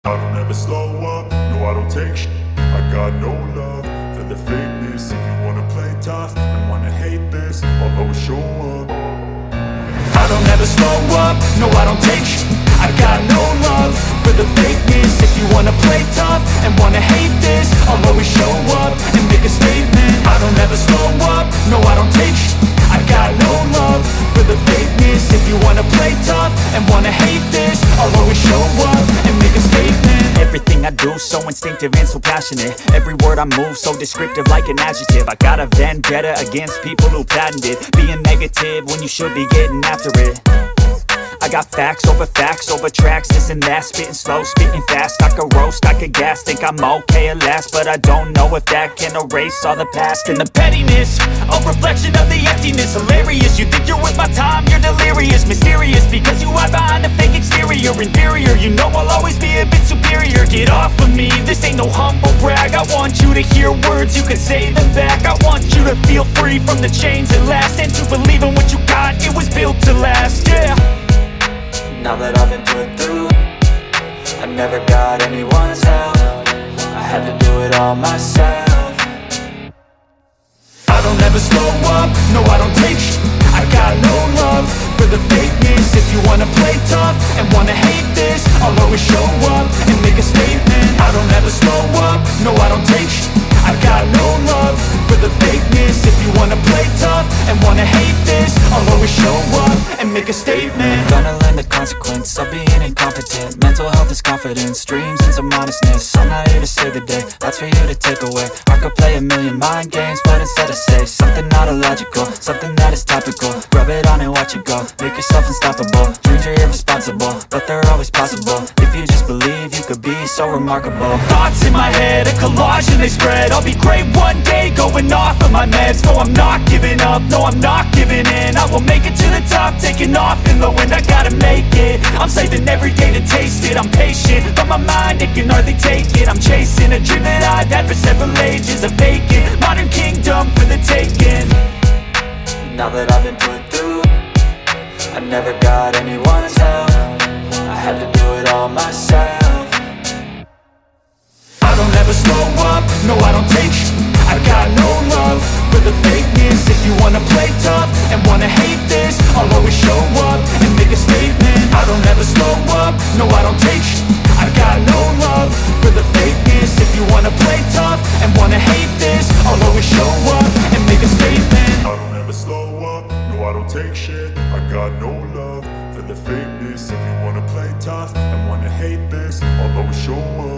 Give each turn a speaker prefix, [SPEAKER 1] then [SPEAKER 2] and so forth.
[SPEAKER 1] I don't ever slow up, no I don't take shit. I got no love for the fakeness. If you wanna play tough and wanna hate this, I'll always show up. I don't ever slow up, no I don't take shit. I got no love for the fakeness. If you wanna play tough and wanna hate this, I'll always show up and make a statement. I don't ever slow up, no I don't take shit. I got no love for the fakeness. If you wanna play tough and wanna hate this, I'll always show up and make a statement.
[SPEAKER 2] Everything I do so instinctive and so passionate. Every word I move so descriptive like an adjective. I got a vendetta against people who patented being negative when you should be getting after it. I got facts over tracks, this and that. Spitting slow, spitting fast. I could roast, I could gas. Think I'm okay at last, but I don't know if that can erase all the past. And the pettiness, a reflection of the emptiness. Hilarious, you think you're worth my time, you're delirious. Mysterious, because you hide behind a fake exterior. Inferior, you know I'll always be a bit superior. Get off of me, this ain't no humble brag. I want you to hear words, you can say them back. I want you to feel free from the chains that last, and to believe in what you got, it was built to last, yeah.
[SPEAKER 3] Now that I've been put through, I never got anyone's help. I had to do it all myself.
[SPEAKER 1] I don't ever slow up, no I don't take shit. I got no love for the fakeness. If you wanna play tough and wanna hate this, I'll always show up and make a statement. I don't ever slow up, no I don't take shit. I got no love for the fakeness. If you wanna play tough and wanna hate this, I'll always show up and make a statement.
[SPEAKER 3] Gonna learn the consequence of being incompetent. Mental health is confidence, dreams and some honestness. I'm not here to save the day, that's for you to take away. I could play a million mind games, but instead I say something not illogical, something that is topical. Rub it on and watch it go, make yourself unstoppable. Dreams are irresponsible, but they're always possible. If you just believe, you could be so remarkable.
[SPEAKER 2] Thoughts in my head, a collage and they spread. I'll be great one day, going off of my meds. No, I'm not giving up, no, I'm not giving in. I will make it to the top, taking off in the wind. I gotta make it, I'm saving every day to taste it. I'm patient, but my mind, it can hardly take it. I'm chasing a dream that I've had for several ages. A vacant, modern kingdom for the taking.
[SPEAKER 3] Now that I've been put through, I never got anyone's help. I had to do it all myself.
[SPEAKER 1] I don't ever slow up, no I don't take shit. I got no love for the fakeness. If you wanna play tough and wanna hate this, I'll always show up and make a statement. I don't ever slow up, no I don't take shit. I got no love for the fakeness. If you wanna play tough and wanna hate this, I'll always show up and make a statement. I don't ever slow up, no I don't take shit. I got no love for the fakeness. If you wanna play tough and wanna hate this, I'll always show up.